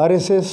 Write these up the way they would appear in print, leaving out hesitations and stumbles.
RSS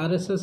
RSS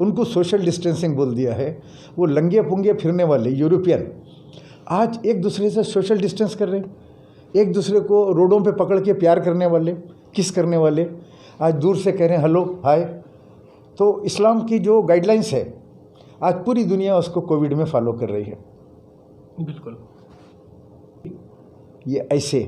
ان کو social distancing بول دیا ہے. وہ لنگے پنگے پھرنے والے یورپین آج ایک دوسرے سے سوشل ڈسٹینس کر رہے ہیں. ایک دوسرے کو روڈوں پہ پکڑ کے پیار کرنے والے, کس کرنے والے آج دور سے کہہ رہے ہیں ہلو ہائے. تو اسلام کی جو گائیڈ لائنس ہے آج پوری دنیا اس کو کووڈ میں فالو کر رہی ہے. بالکل. یہ ایسے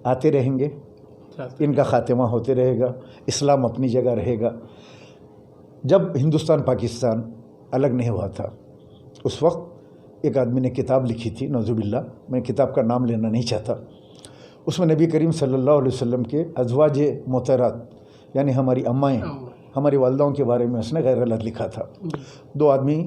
آتے رہیں گے, ان کا خاتمہ ہوتے رہے گا, اسلام اپنی جگہ رہے گا. جب ہندوستان پاکستان الگ نہیں ہوا تھا اس وقت ایک آدمی نے کتاب لکھی تھی, نعوذ باللہ میں کتاب کا نام لینا نہیں چاہتا. اس میں نبی کریم صلی اللہ علیہ وسلم کے ازواج مطہرات یعنی ہماری امائیں, ہماری والداؤں کے بارے میں اس نے غیر غلط لکھا تھا. 2 آدمی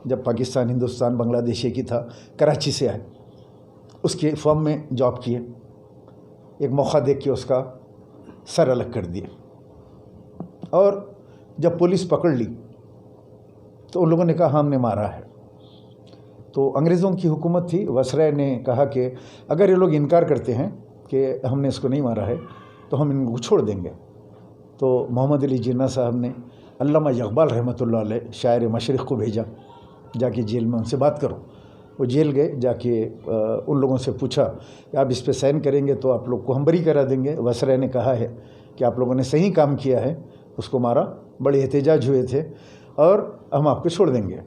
جب پاکستان ہندوستان بنگلہ دیش کی تھا کراچی سے آئے, اس کے فرم میں جاب کیے. ایک موقع دیکھ کے اس کا سر الگ کر دیے, اور جب پولیس پکڑ لی تو ان لوگوں نے کہا ہم نے مارا ہے. تو انگریزوں کی حکومت تھی, وسرائے نے کہا کہ اگر یہ لوگ انکار کرتے ہیں کہ ہم نے اس کو نہیں مارا ہے تو ہم ان کو چھوڑ دیں گے. تو محمد علی جناح صاحب نے علامہ اقبال رحمۃ اللہ علیہ شاعر مشرق کو بھیجا, جا کے جیل میں ان سے بات کرو. وہ جیل گئے, جا کے ان لوگوں سے پوچھا کہ آپ اس پہ سائن کریں گے تو آپ لوگ کو ہم بری کرا دیں گے. وسرائے نے کہا ہے کہ آپ لوگوں نے صحیح کام کیا ہے, اس کو مارا, بڑے احتجاج ہوئے تھے اور ہم آپ کو چھوڑ دیں گے.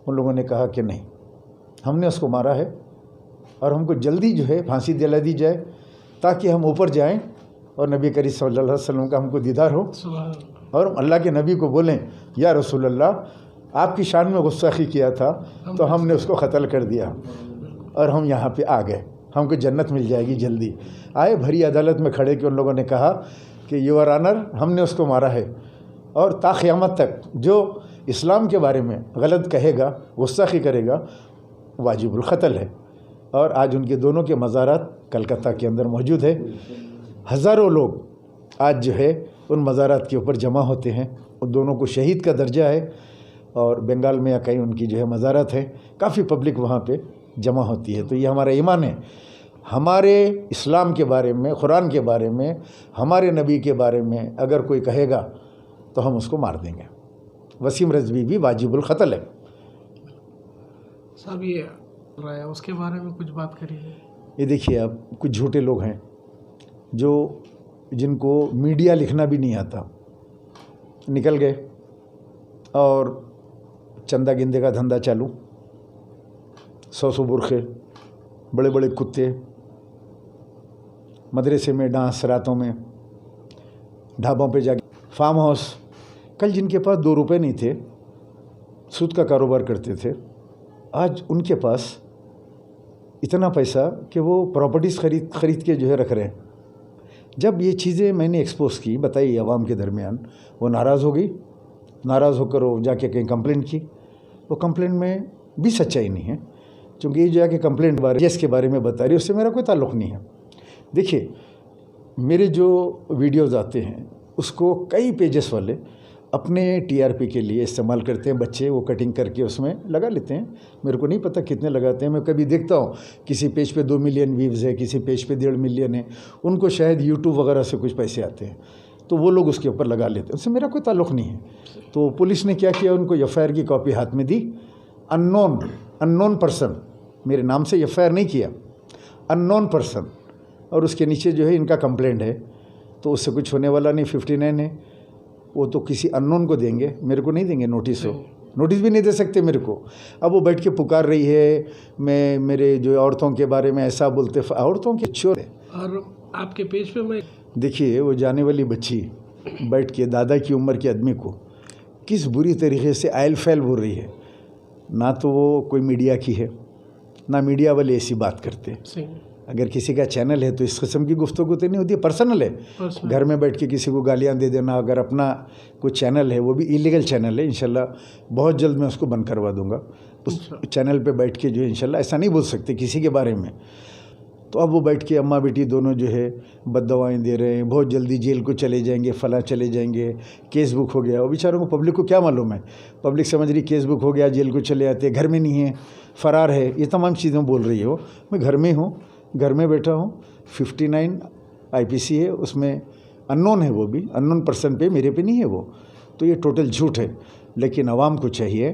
ان لوگوں نے کہا کہ نہیں, ہم نے اس کو مارا ہے اور ہم کو جلدی جو ہے پھانسی دلا دی جائے تاکہ ہم اوپر جائیں اور نبی کریم صلی اللہ علیہ وسلم کا ہم کو دیدار ہو, اور اللہ کے نبی کو بولیں یا رسول اللہ آپ کی شان میں گستاخی کیا تھا تو ہم نے اس کو قتل کر دیا اور ہم یہاں پہ آ گئے, ہم کو جنت مل جائے گی جلدی. آئے بھری عدالت میں کھڑے کہ ان لوگوں نے کہا کہ یور آنر ہم نے اس کو مارا ہے, اور تا قیامت تک جو اسلام کے بارے میں غلط کہے گا, گستاخی کرے گا, واجب القتل ہے. اور آج ان کے دونوں کے مزارات کلکتہ کے اندر موجود ہے. ہزاروں لوگ آج جو ہے ان مزارات کے اوپر جمع ہوتے ہیں. ان دونوں کو شہید کا درجہ ہے, اور بنگال میں یا کہیں ان کی جو ہے مزارات ہے, کافی پبلک وہاں پہ جمع ہوتی ہے. تو یہ ہمارا ایمان ہے. ہمارے اسلام کے بارے میں, قرآن کے بارے میں, ہمارے نبی کے بارے میں اگر کوئی کہے گا تو ہم اس کو مار دیں گے. وسیم رضوی بھی واجب القتل ہے. صاحب یہ رہا ہے اس کے بارے میں کچھ بات کریے. یہ دیکھیے, اب کچھ جھوٹے لوگ ہیں جن کو میڈیا لکھنا بھی نہیں آتا, نکل گئے اور چندہ گندے کا دھندا چالو. 100 برقعے, بڑے بڑے کتے, مدرسے میں ڈانس, راتوں میں ڈھابوں پہ جا کے فارم ہاؤس. کل جن کے پاس 2 روپے نہیں تھے, سود کا کاروبار کرتے تھے, آج ان کے پاس اتنا پیسہ کہ وہ پراپرٹیز خرید کے جو ہے رکھ رہے ہیں. جب یہ چیزیں میں نے ایکسپوز کی, بتائی عوام کے درمیان, وہ ناراض ہو گئی. ناراض ہو کر وہ جا کے کہیں کمپلینٹ کی. وہ کمپلینٹ میں بھی سچائی نہیں ہے, چونکہ یہ جا کے کمپلینٹ جس کے بارے میں بتا رہی ہے اس سے میرا کوئی تعلق نہیں ہے. دیکھیے, میرے جو ویڈیوز آتے ہیں اس کو کئی پیجز والے اپنے ٹی آر پی کے لیے استعمال کرتے ہیں. بچے وہ کٹنگ کر کے اس میں لگا لیتے ہیں. میرے کو نہیں پتہ کتنے لگاتے ہیں. میں کبھی دیکھتا ہوں کسی پیج پہ 2 ملین ویوز ہے, کسی پیج پہ 1.5 ملین ہے. ان کو شاید یوٹیوب وغیرہ سے کچھ پیسے آتے ہیں, تو وہ لوگ اس کے اوپر لگا لیتے ہیں. اس سے میرا کوئی تعلق نہیں ہے. تو پولیس نے کیا کیا, ان کو ایف آئی آر کی کاپی ہاتھ میں دی. ان نون پرسن, میرے نام سے ایف آئی آر نہیں کیا, ان نون پرسن, اور اس کے نیچے جو ہے ان کا کمپلینٹ ہے. تو اس سے کچھ ہونے والا نہیں. 59 ہے, وہ تو کسی ان نون کو دیں گے, میرے کو نہیں دیں گے نوٹس. ہو نوٹس بھی نہیں دے سکتے میرے کو. اب وہ بیٹھ کے پکار رہی ہے, میں میرے جو عورتوں کے بارے میں ایسا بولتے, عورتوں کے چور ہے. اور آپ کے پیج پہ میں دیکھیے, وہ جانے والی بچی بیٹھ کے دادا کی عمر کے آدمی کو کس بری طریقے سے آئل فیل بول رہی ہے. نہ تو وہ کوئی میڈیا کی ہے, نہ میڈیا والے ایسی بات کرتے. اگر کسی کا چینل ہے تو اس قسم کی گفتگو تو نہیں ہوتی, پرسنل ہے. گھر میں بیٹھ کے کسی کو گالیاں دے دینا. اگر اپنا کوئی چینل ہے, وہ بھی ایلیگل چینل ہے, انشاءاللہ بہت جلد میں اس کو بند کروا دوں گا. اس چینل پہ بیٹھ کے جو ہے انشاءاللہ ایسا نہیں بول سکتے کسی کے بارے میں. تو اب وہ بیٹھ کے اماں بیٹی دونوں جو ہے بد دعائیں دے رہے ہیں, بہت جلدی جیل کو چلے جائیں گے, فلاں چلے جائیں گے, کیس بک ہو گیا. وہ بیچاروں کو, پبلک کو کیا معلوم ہے. پبلک سمجھ رہی کیس بک ہو گیا, جیل کو چلے آتے, گھر میں نہیں ہے, فرار ہے, یہ تمام چیزیں بول رہی ہے. وہ میں گھر میں ہوں, گھر میں بیٹھا ہوں. 59 IPC ہے, اس میں ان نون ہے, وہ بھی ان نون پرسن پہ, میرے پہ نہیں ہے وہ. تو یہ ٹوٹل جھوٹ ہے. لیکن عوام کو چاہیے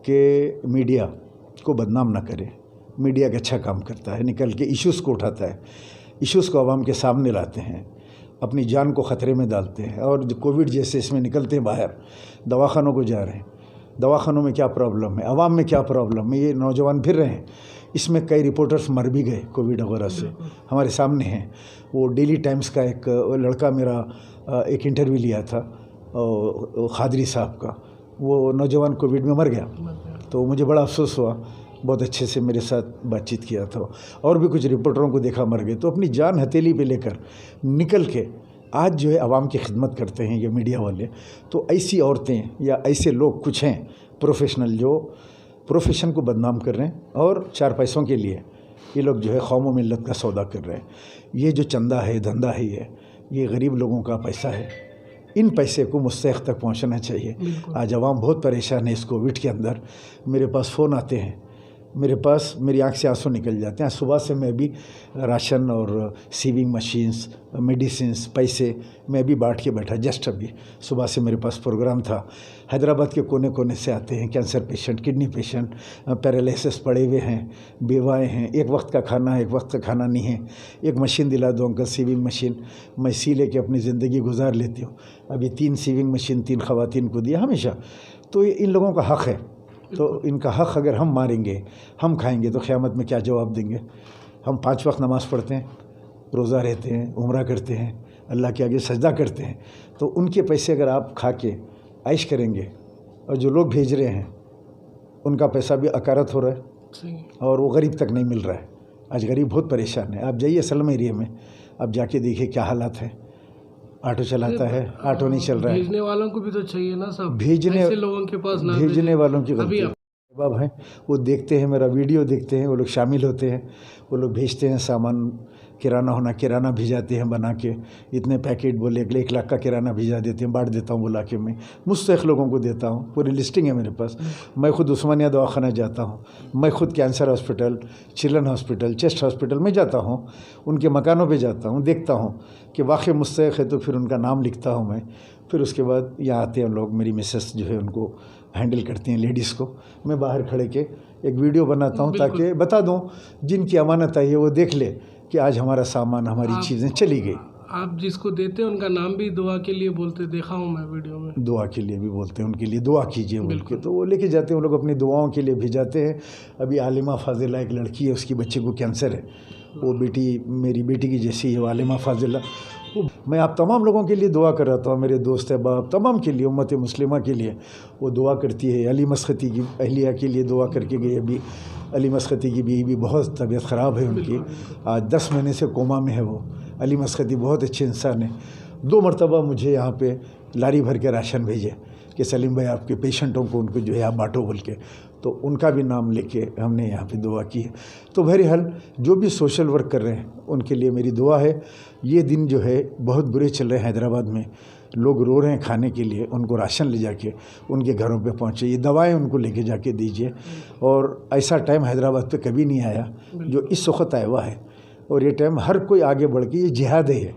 کہ میڈیا کو بدنام نہ کرے. میڈیا کا اچھا کام کرتا ہے, نکل کے ایشوز کو اٹھاتا ہے, ایشوز کو عوام کے سامنے لاتے ہیں, اپنی جان کو خطرے میں ڈالتے ہیں. اور جو کووڈ جیسے اس میں نکلتے ہیں باہر, دواخانوں کو جا رہے ہیں, دواخانوں میں کیا پرابلم ہے, عوام میں کیا پرابلم ہے, یہ نوجوان پھر رہے ہیں. اس میں کئی رپورٹرز مر بھی گئے کووڈ وغیرہ سے, ہمارے سامنے ہیں. وہ ڈیلی ٹائمز کا ایک لڑکا میرا ایک انٹرویو لیا تھا خادری صاحب کا, وہ نوجوان کووڈ میں مر گیا. تو مجھے بڑا افسوس ہوا, بہت اچھے سے میرے ساتھ بات چیت کیا تھا. اور بھی کچھ رپورٹروں کو دیکھا مر گئے. تو اپنی جان ہتھیلی پہ لے کر نکل کے آج جو ہے عوام کی خدمت کرتے ہیں یہ میڈیا والے. تو ایسی عورتیں یا ایسے لوگ کچھ ہیں پروفیشنل جو پروفیشن کو بدنام کر رہے ہیں اور 4 پیسوں کے لیے یہ لوگ جو ہے قوم و ملت کا سودا کر رہے ہیں. یہ جو چندہ ہے, دھندا ہے, یہ غریب لوگوں کا پیسہ ہے. ان پیسے کو مستحق تک پہنچنا چاہیے. آج عوام بہت پریشان ہے اس کووڈ کے اندر. میرے پاس فون آتے ہیں, میرے پاس میری آنکھ سے آنسو نکل جاتے ہیں. صبح سے میں بھی راشن اور سیونگ مشینز, میڈیسنس, پیسے میں بھی بانٹ کے بیٹھا. جسٹ ابھی صبح سے میرے پاس پروگرام تھا. حیدرآباد کے کونے کونے سے آتے ہیں کینسر پیشنٹ, کڈنی پیشنٹ, پیرالائسس پڑے ہوئے ہیں, بیوائیں ہیں. ایک وقت کا کھانا ہے, ایک وقت کا کھانا نہیں ہے. ایک مشین دلا دو انکل, سیونگ مشین. میں اسی لے کے اپنی زندگی گزار لیتی ہوں. ابھی 3 سیونگ مشین 3 خواتین کو دیا ہمیشہ. تو یہ ان لوگوں کا حق ہے. تو ان کا حق اگر ہم ماریں گے, ہم کھائیں گے, تو قیامت میں کیا جواب دیں گے؟ ہم 5 وقت نماز پڑھتے ہیں, روزہ رہتے ہیں, عمرہ کرتے ہیں, اللہ کے آگے سجدہ کرتے ہیں. تو ان کے پیسے اگر آپ کھا کے عیش کریں گے, اور جو لوگ بھیج رہے ہیں ان کا پیسہ بھی اکارت ہو رہا ہے اور وہ غریب تک نہیں مل رہا ہے. آج غریب بہت پریشان ہے. آپ جائیے سلم ایریے میں, آپ جا کے دیکھیے کیا حالات ہیں. آٹو چلاتا ہے, آٹو نہیں چل رہا ہے. بھیجنے والوں کو بھی تو چاہیے نا صاحب, بھیجنے ایسے لوگوں کے پاس نہ بھیجنے والوں کی غلطی. باب ہیں وہ دیکھتے ہیں, میرا ویڈیو دیکھتے ہیں, وہ لوگ شامل ہوتے ہیں, وہ لوگ بھیجتے ہیں سامان. کرانہ ہونا, کرانہ بھیجاتے ہیں بنا کے. اتنے پیکٹ بولے 1 لاکھ کا کرانہ بھیجا دیتے ہیں, بانٹ دیتا ہوں بلا کے. میں مستحق لوگوں کو دیتا ہوں, پوری لسٹنگ ہے میرے پاس. میں خود عثمانیہ دواخانہ جاتا ہوں, میں خود cancer hospital, children hospital, chest hospital میں جاتا ہوں. ان کے مکانوں پہ جاتا ہوں, دیکھتا ہوں کہ واقعی مستحق ہے تو پھر ان کا نام لکھتا ہوں میں. پھر اس کے بعد یہاں آتے ہیں لوگ, میری مسز جو ہے ان کو ہینڈل کرتی ہیں لیڈیز کو. میں باہر کھڑے کے ایک ویڈیو بناتا ہوں تاکہ بتا دوں جن کی امانت ہے وہ دیکھ لے کہ آج ہمارا سامان, ہماری چیزیں چلی گئی. آپ جس کو دیتے ہیں ان کا نام بھی دعا کے لیے بولتے, دیکھا ہوں میں ویڈیو میں. دعا کے لیے بھی بولتے ہیں, ان کے لیے دعا کیجیے بول کے. تو وہ لے کے جاتے ہیں, وہ لوگ اپنی دعاؤں کے لیے بھیجاتے ہیں. ابھی عالمہ فاضلہ ایک لڑکی ہے, اس کی بچے کو کینسر ہے. وہ بیٹی میری بیٹی کی جیسی ہے, عالمہ فاضلہ. میں آپ تمام لوگوں کے لیے دعا کر رہا تھا, میرے دوست احباب تمام کے لیے, امت مسلمہ کے لیے وہ دعا کرتی ہے. علی مسختی کی اہلیہ کے لیے دعا کر کے گئی. ابھی علی مسختی کی بیوی بہت طبیعت خراب ہے ان کی, آج 10 مہینے سے کوما میں ہے وہ. علی مسختی بہت اچھے انسان ہیں. 2 مرتبہ مجھے یہاں پہ لاری بھر کے راشن بھیجے کہ سلیم بھائی آپ کے پیشنٹوں کو ان کو جو ہے آپ بانٹو بول کے. تو ان کا بھی نام لے کے ہم نے یہاں پہ دعا کی ہے. تو بہرحال جو بھی سوشل ورک کر رہے ہیں ان کے لیے میری دعا ہے. یہ دن جو ہے بہت برے چل رہے ہیں حیدرآباد میں, لوگ رو رہے ہیں کھانے کے لیے. ان کو راشن لے جا کے ان کے گھروں پہ پہنچے, یہ دوائیں ان کو لے کے جا کے دیجیے. اور ایسا ٹائم حیدرآباد پہ کبھی نہیں آیا جو اس وقت آیا ہوا ہے. اور یہ ٹائم ہر کوئی آگے بڑھ کے, یہ جہاد ہے,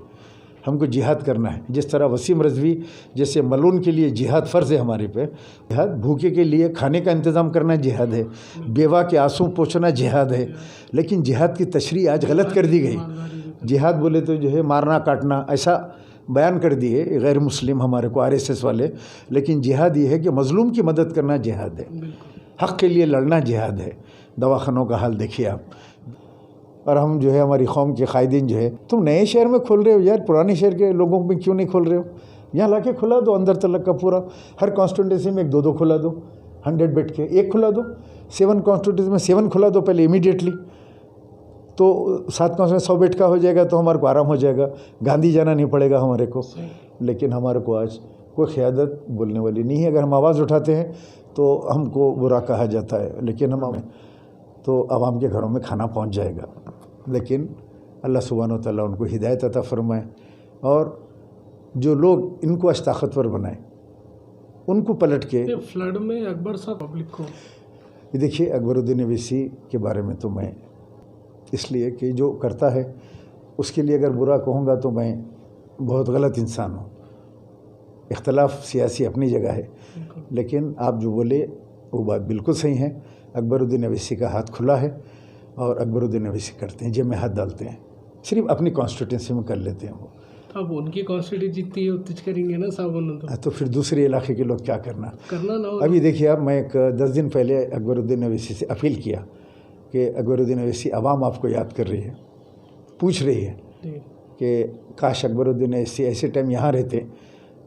ہم کو جہاد کرنا ہے. جس طرح وسیم رضوی جیسے ملون کے لیے جہاد فرض ہے ہمارے پہ, جہاد بھوکے کے لیے کھانے کا انتظام کرنا جہاد ہے, بیوہ کے آنسو پوچھنا جہاد ہے. لیکن جہاد کی تشریح آج غلط کر دی گئی. جہاد بولے تو جو ہے مارنا کاٹنا ایسا بیان کر دیے غیر مسلم ہمارے کو RSS والے. لیکن جہاد یہ ہے کہ مظلوم کی مدد کرنا جہاد ہے, حق کے لیے لڑنا جہاد ہے. دواخانوں کا حال دیکھیے آپ. اور ہم جو ہے ہماری قوم کے قائدین جو ہے, تم نئے شہر میں کھول رہے ہو یار, پرانے شہر کے لوگوں میں کیوں نہیں کھول رہے ہو؟ یہاں لا کے کھلا دو اندر تلک کا پورا. ہر کانسٹیٹوئنسی میں 2 کھلا دو, 100 بیڈ کے 1 کھلا دو. 7 کانسٹیٹوئنسی میں 7 کھلا دو پہلے امیڈیٹلی. تو 7 کانسٹیٹوئنسی 100 بیڈ کا ہو جائے گا تو ہمارے کو آرام ہو جائے گا, گاندھی جانا نہیں پڑے گا ہمارے کو. لیکن ہمارے کو آج کوئی قیادت بولنے والی نہیں ہے. اگر ہم آواز اٹھاتے ہیں تو ہم کو برا کہا جاتا ہے. لیکن ہم تو عوام کے گھروں میں کھانا پہنچ جائے گا. لیکن اللہ سبحانہ و تعالیٰ ان کو ہدایت عطا فرمائے, اور جو لوگ ان کو طاقتور بنائیں ان کو پلٹ کے. فلڈ میں اکبر صاحب پبلک کو دیکھیے, اکبر الدین اویسی کے بارے میں تو میں اس لیے کہ جو کرتا ہے اس کے لیے اگر برا کہوں گا تو میں بہت غلط انسان ہوں. اختلاف سیاسی اپنی جگہ ہے، لیکن آپ جو بولے وہ بات بالکل صحیح ہے۔ اکبر الدین اویسی کا ہاتھ کھلا ہے اور اکبر الدین اویسی کرتے ہیں، جب میں ہاتھ ڈالتے ہیں، صرف اپنی کانسٹیٹوئنسی میں کر لیتے ہیں وہ۔ اب ان کی کانسٹیٹیوشن جتنی اتنی کریں گے نا صاحب، تو پھر دوسرے علاقے کے لوگ کیا کرنا نہ ہو۔ ابھی دیکھیے آپ، میں ایک 10 دن پہلے اکبر الدین اویسی سے اپیل کیا کہ اکبر الدین اویسی، عوام آپ کو یاد کر رہی ہے، پوچھ رہی ہے کہ کاش اکبر الدین اویسی ایسے ٹائم یہاں رہتے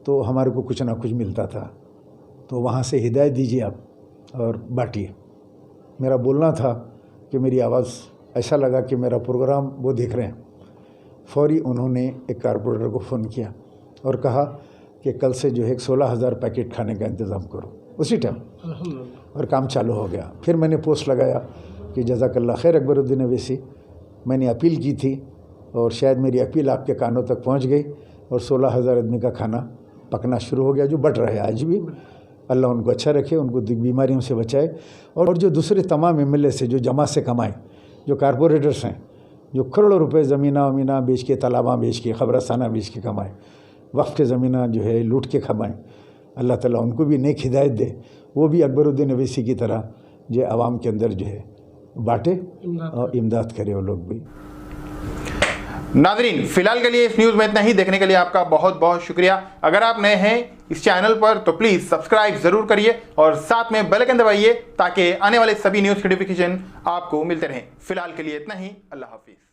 تو ہمارے کو کچھ نہ کچھ ملتا تھا، تو وہاں سے ہدایت دیجیے آپ اور بانٹیے۔ میرا بولنا تھا کہ میری آواز ایسا لگا کہ میرا پروگرام وہ دیکھ رہے ہیں، فوری انہوں نے ایک کارپوریٹر کو فون کیا اور کہا کہ کل سے جو ہے 16,000 پیکٹ کھانے کا انتظام کرو، اسی ٹائم، اور کام چالو ہو گیا۔ پھر میں نے پوسٹ لگایا کہ جزاک اللہ خیر اکبر الدین اویسی، میں نے اپیل کی تھی اور شاید میری اپیل آپ کے کانوں تک پہنچ گئی اور 16,000 آدمی کا کھانا پکنا شروع ہو گیا، جو بٹ رہا ہے آج بھی۔ اللہ ان کو اچھا رکھے، ان کو بیماریوں سے بچائے، اور جو دوسرے تمام ایم ایل اے سے جو جمع سے کمائے، جو کارپوریٹرس ہیں، جو کروڑوں روپے زمینہ ومینہ بیچ کے، تالاباں بیچ کے، قبرستانہ بیچ کے کمائے، وقف کے زمینہ جو ہے لوٹ کے کمائے، اللہ تعالیٰ ان کو بھی نیک ہدایت دے، وہ بھی اکبر الدین اویسی کی طرح جو عوام کے اندر جو ہے بانٹے اور امداد کرے وہ لوگ بھی۔ ناظرین، فی الحال کے لیے اس نیوز میں اتنا ہی۔ دیکھنے کے لیے آپ کا بہت بہت شکریہ۔ اگر آپ نئے ہیں اس چینل پر تو پلیز سبسکرائب ضرور کریے اور ساتھ میں بیل آئیکن دبائیے تاکہ آنے والے سبھی نیوز کی نوٹیفیکیشن آپ کو ملتے رہیں۔ فی الحال کے لیے اتنا ہی، اللہ حافظ۔